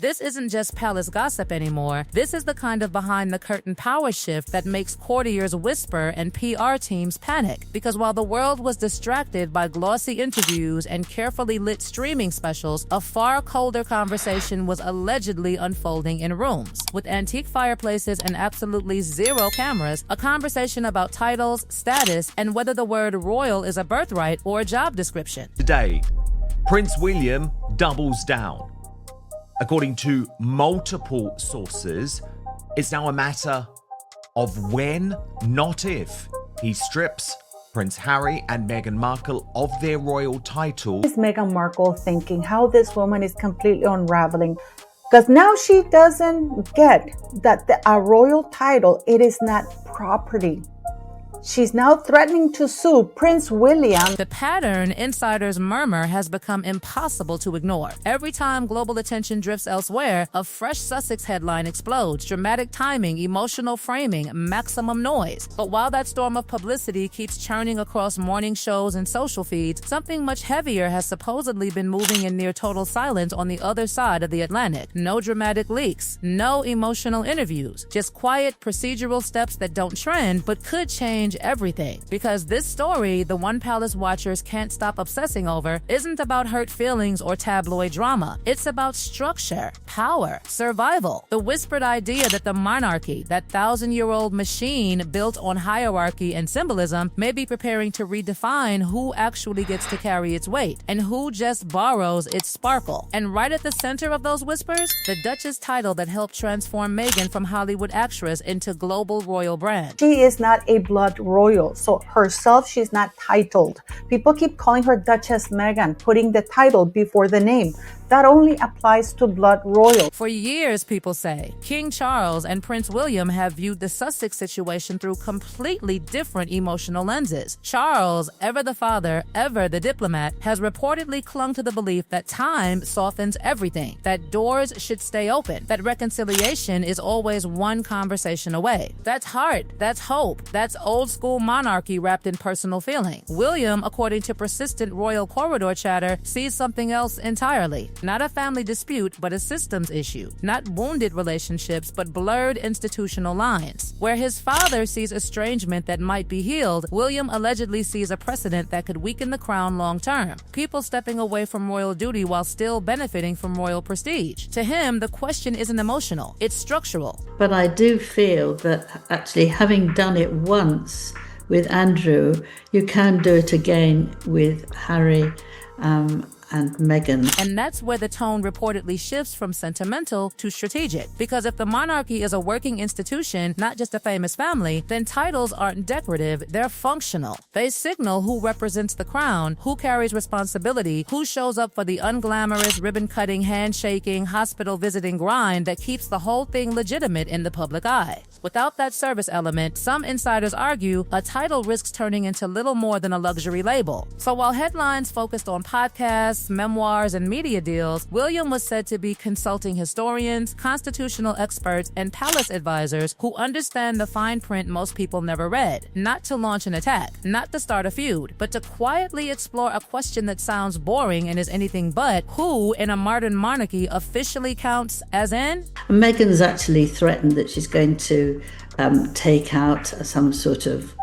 This isn't just palace gossip anymore. This is the kind of behind-the-curtain power shift that makes courtiers whisper and PR teams panic. Because while the world was distracted by glossy interviews and carefully lit streaming specials, a far colder conversation was allegedly unfolding in rooms. With antique fireplaces and absolutely zero cameras, a conversation about titles, status, and whether the word royal is a birthright or a job description. Today, Prince William doubles down. According to multiple sources, it's now a matter of when, not if, he strips Prince Harry and Meghan Markle of their royal title. Is Meghan Markle thinking how this woman is completely unraveling? Because now she doesn't get that a royal title, it is not property. She's now threatening to sue Prince William. The pattern, insiders murmur, has become impossible to ignore. Every time global attention drifts elsewhere, a fresh Sussex headline explodes. Dramatic timing, emotional framing, maximum noise. But while that storm of publicity keeps churning across morning shows and social feeds, something much heavier has supposedly been moving in near total silence on the other side of the Atlantic. No dramatic leaks, no emotional interviews, just quiet procedural steps that don't trend but could change everything. Because this story, the one palace watchers can't stop obsessing over, isn't about hurt feelings or tabloid drama. It's about structure, power, survival. The whispered idea that the monarchy, that 1,000-year-old machine built on hierarchy and symbolism, may be preparing to redefine who actually gets to carry its weight and who just borrows its sparkle. And right at the center of those whispers, the Duchess title that helped transform Meghan from Hollywood actress into global royal brand. She is not a blood royal, so herself, she's not titled. People keep calling her Duchess Meghan, putting the title before the name. That only applies to blood royal. For years, people say, King Charles and Prince William have viewed the Sussex situation through completely different emotional lenses. Charles, ever the father, ever the diplomat, has reportedly clung to the belief that time softens everything, that doors should stay open, that reconciliation is always one conversation away. That's heart, that's hope, that's old school monarchy wrapped in personal feeling. William, according to persistent royal corridor chatter, sees something else entirely. Not a family dispute, but a systems issue. Not wounded relationships, but blurred institutional lines. Where his father sees estrangement that might be healed, William allegedly sees a precedent that could weaken the crown long term. People stepping away from royal duty while still benefiting from royal prestige. To him, the question isn't emotional, it's structural. But I do feel that actually having done it once with Andrew, you can do it again with Harry and Meghan. And that's where the tone reportedly shifts from sentimental to strategic. Because if the monarchy is a working institution, not just a famous family, then titles aren't decorative, they're functional. They signal who represents the crown, who carries responsibility, who shows up for the unglamorous, ribbon-cutting, handshaking, hospital-visiting grind that keeps the whole thing legitimate in the public eye. Without that service element, some insiders argue a title risks turning into little more than a luxury label. So while headlines focused on podcasts, memoirs, and media deals, William was said to be consulting historians, constitutional experts, and palace advisors who understand the fine print most people never read. Not to launch an attack, not to start a feud, but to quietly explore a question that sounds boring and is anything but: who in a modern monarchy officially counts as in? Meghan's actually threatened that she's going to take out some sort of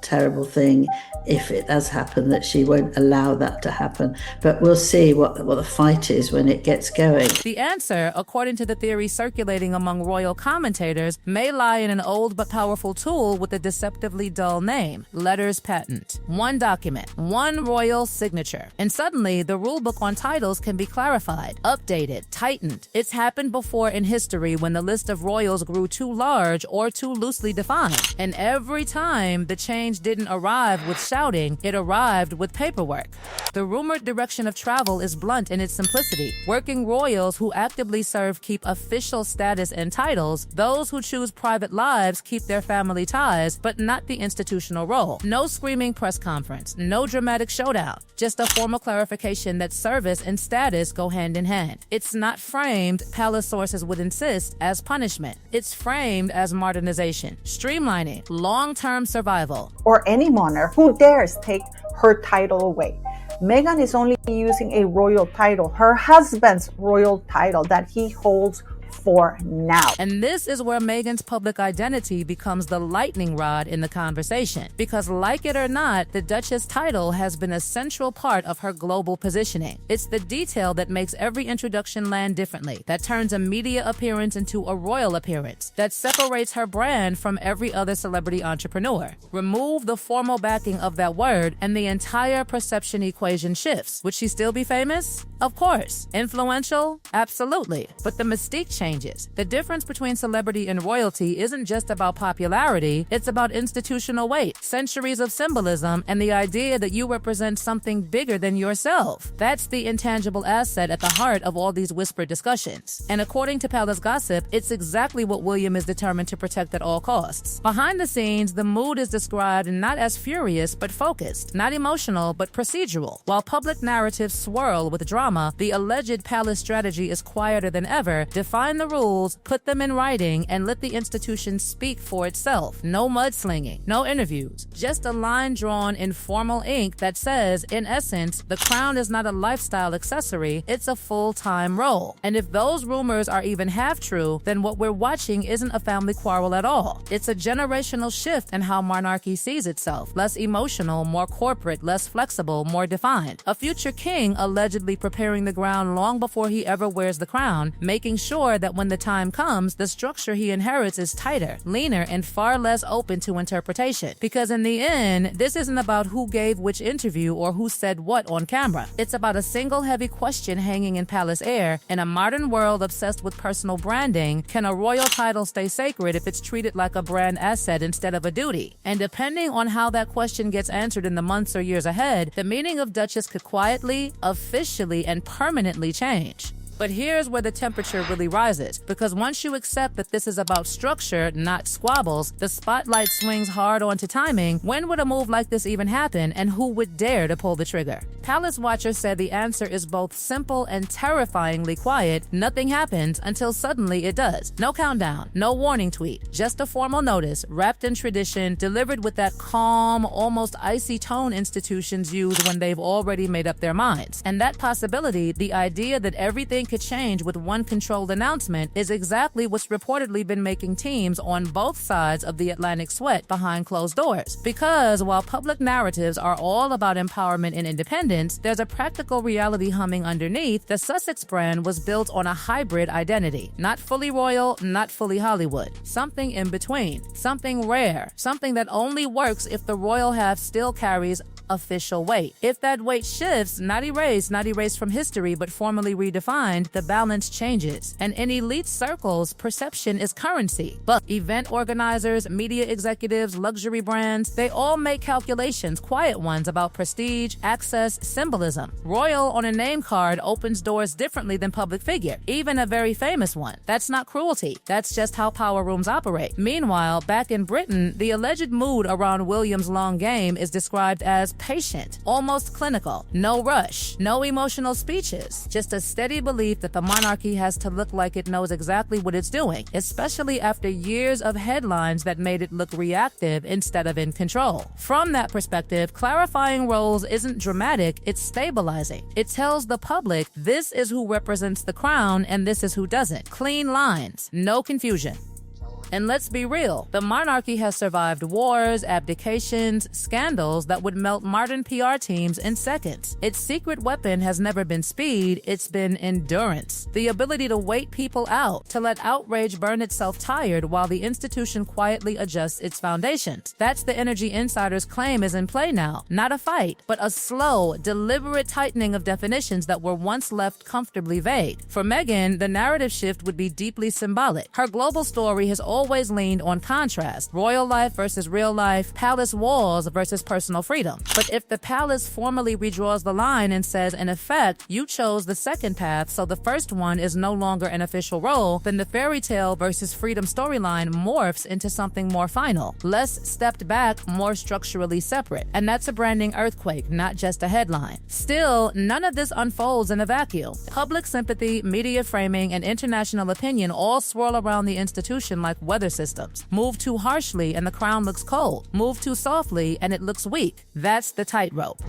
terrible thing if it does happen, that she won't allow that to happen. But we'll see what the fight is when it gets going. The answer, according to the theory circulating among royal commentators, may lie in an old but powerful tool with a deceptively dull name: letters patent. One document, one royal signature. And suddenly, the rulebook on titles can be clarified, updated, tightened. It's happened before in history when the list of royals grew too large or too loosely defined. And every time, the change didn't arrive with shouting, it arrived with paperwork. The rumored direction of travel is blunt in its simplicity. Working royals who actively serve keep official status and titles. Those who choose private lives keep their family ties, but not the institutional role. No screaming press conference, no dramatic showdown, just a formal clarification that service and status go hand in hand. It's not framed, palace sources would insist, as punishment. It's framed as modernization, streamlining, long-term survival. Or any monarch who dares take her title away. Meghan is only using a royal title, her husband's royal title that he holds for now. And this is where Meghan's public identity becomes the lightning rod in the conversation. Because like it or not, the Duchess title has been a central part of her global positioning. It's the detail that makes every introduction land differently, that turns a media appearance into a royal appearance, that separates her brand from every other celebrity entrepreneur. Remove the formal backing of that word and the entire perception equation shifts. Would she still be famous? Of course. Influential? Absolutely. But the mystique changes. The difference between celebrity and royalty isn't just about popularity, it's about institutional weight, centuries of symbolism, and the idea that you represent something bigger than yourself. That's the intangible asset at the heart of all these whispered discussions. And according to Palace Gossip, it's exactly what William is determined to protect at all costs. Behind the scenes, the mood is described not as furious but focused, not emotional but procedural. While public narratives swirl with drama, the alleged palace strategy is quieter than ever. Define the rules, put them in writing, and let the institution speak for itself. No mudslinging, no interviews, just a line drawn in formal ink that says, in essence, the crown is not a lifestyle accessory, it's a full-time role. And if those rumors are even half true, then what we're watching isn't a family quarrel at all. It's a generational shift in how monarchy sees itself. Less emotional, more corporate, less flexible, more defined. A future king allegedly preparing the ground long before he ever wears the crown, making sure that when the time comes, the structure he inherits is tighter, leaner, and far less open to interpretation. Because in the end, this isn't about who gave which interview or who said what on camera. It's about a single heavy question hanging in palace air. In a modern world obsessed with personal branding, can a royal title stay sacred if it's treated like a brand asset instead of a duty? And depending on how that question gets answered in the months or years ahead, the meaning of Duchess could quietly, officially, and permanently change. But here's where the temperature really rises, because once you accept that this is about structure, not squabbles, the spotlight swings hard onto timing. When would a move like this even happen, and who would dare to pull the trigger? Palace Watcher said the answer is both simple and terrifyingly quiet. Nothing happens until suddenly it does. No countdown, no warning tweet, just a formal notice, wrapped in tradition, delivered with that calm, almost icy tone institutions use when they've already made up their minds. And that possibility, the idea that everything could change with one controlled announcement, is exactly what's reportedly been making teams on both sides of the Atlantic sweat behind closed doors. Because while public narratives are all about empowerment and independence, there's a practical reality humming underneath. The Sussex brand was built on a hybrid identity. Not fully royal, not fully Hollywood. Something in between. Something rare. Something that only works if the royal half still carries official weight. If that weight shifts, not erased from history, but formally redefined, the balance changes. And in elite circles, perception is currency. But event organizers, media executives, luxury brands, they all make calculations, quiet ones, about prestige, access, symbolism. Royal on a name card opens doors differently than public figure, even a very famous one. That's not cruelty. That's just how power rooms operate. Meanwhile, back in Britain, the alleged mood around William's long game is described as patient, almost clinical. No rush, no emotional speeches, just a steady belief that the monarchy has to look like it knows exactly what it's doing, especially after years of headlines that made it look reactive instead of in control. From that perspective, clarifying roles isn't dramatic, it's stabilizing. It tells the public this is who represents the crown and this is who doesn't. Clean lines, no confusion. And let's be real, the monarchy has survived wars, abdications, scandals that would melt modern PR teams in seconds. Its secret weapon has never been speed, it's been endurance. The ability to wait people out, to let outrage burn itself tired while the institution quietly adjusts its foundations. That's the energy insiders claim is in play now. Not a fight, but a slow, deliberate tightening of definitions that were once left comfortably vague. For Meghan, the narrative shift would be deeply symbolic. Her global story has always leaned on contrast, royal life versus real life, palace walls versus personal freedom. But if the palace formally redraws the line and says, in effect, you chose the second path, so the first one is no longer an official role, then the fairy tale versus freedom storyline morphs into something more final, less stepped back, more structurally separate. And that's a branding earthquake, not just a headline. Still, none of this unfolds in a vacuum. Public sympathy, media framing, and international opinion all swirl around the institution like weather systems. Move too harshly and the crown looks cold. Move too softly and it looks weak. That's the tightrope.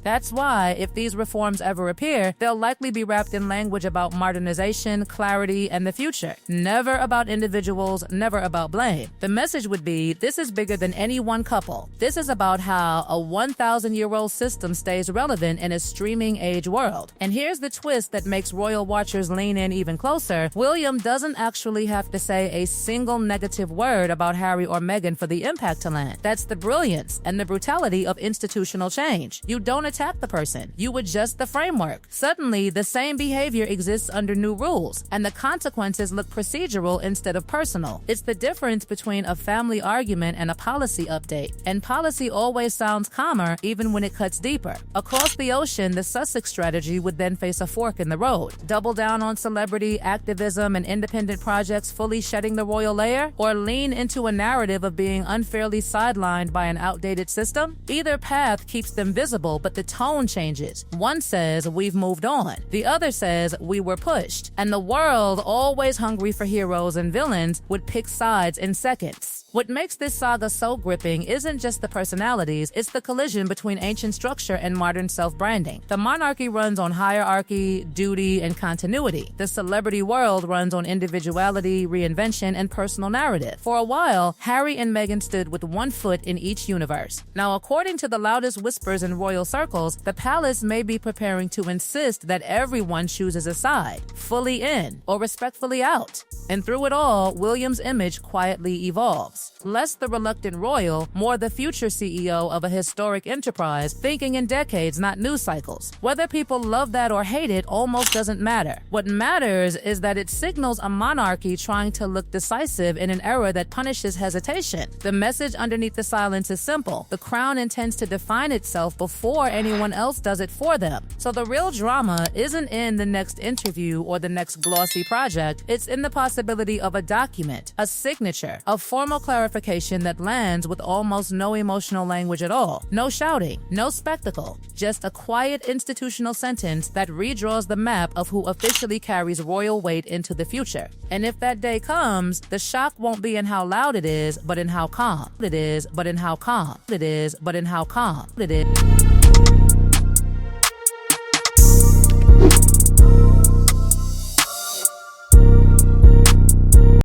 That's why, if these reforms ever appear, they'll likely be wrapped in language about modernization, clarity, and the future. Never about individuals, never about blame. The message would be, this is bigger than any one couple. This is about how a 1,000-year-old system stays relevant in a streaming age world. And here's the twist that makes royal watchers lean in even closer. William doesn't actually have to say a single negative word about Harry or Meghan for the impact to land. That's the brilliance and the brutality of institutional change. You don't attack the person, you adjust the framework. Suddenly, the same behavior exists under new rules, and the consequences look procedural instead of personal. It's the difference between a family argument and a policy update. And policy always sounds calmer even when it cuts deeper. Across the ocean, the Sussex strategy would then face a fork in the road. Double down on celebrity, activism, and independent projects fully shedding the royal layer, or lean into a narrative of being unfairly sidelined by an outdated system? Either path keeps them visible, but the tone changes. One says, we've moved on. The other says, we were pushed. And the world, always hungry for heroes and villains, would pick sides in seconds. What makes this saga so gripping isn't just the personalities, it's the collision between ancient structure and modern self-branding. The monarchy runs on hierarchy, duty, and continuity. The celebrity world runs on individuality, reinvention, and personal narrative. For a while, Harry and Meghan stood with one foot in each universe. Now, according to the loudest whispers in royal circles, the palace may be preparing to insist that everyone chooses a side, fully in or respectfully out. And through it all, William's image quietly evolves. Less the reluctant royal, more the future CEO of a historic enterprise, thinking in decades, not news cycles. Whether people love that or hate it almost doesn't matter. What matters is that it signals a monarchy trying to look decisive in an era that punishes hesitation. The message underneath the silence is simple. The crown intends to define itself before anyone else does it for them. So the real drama isn't in the next interview or the next glossy project. It's in the possibility of a document, a signature, a formal clarification that lands with almost no emotional language at all. No shouting, no spectacle, just a quiet institutional sentence that redraws the map of who officially carries royal weight into the future. And if that day comes, the shock won't be in how loud it is, but in how calm it is, but in how calm it is, but in how calm it is.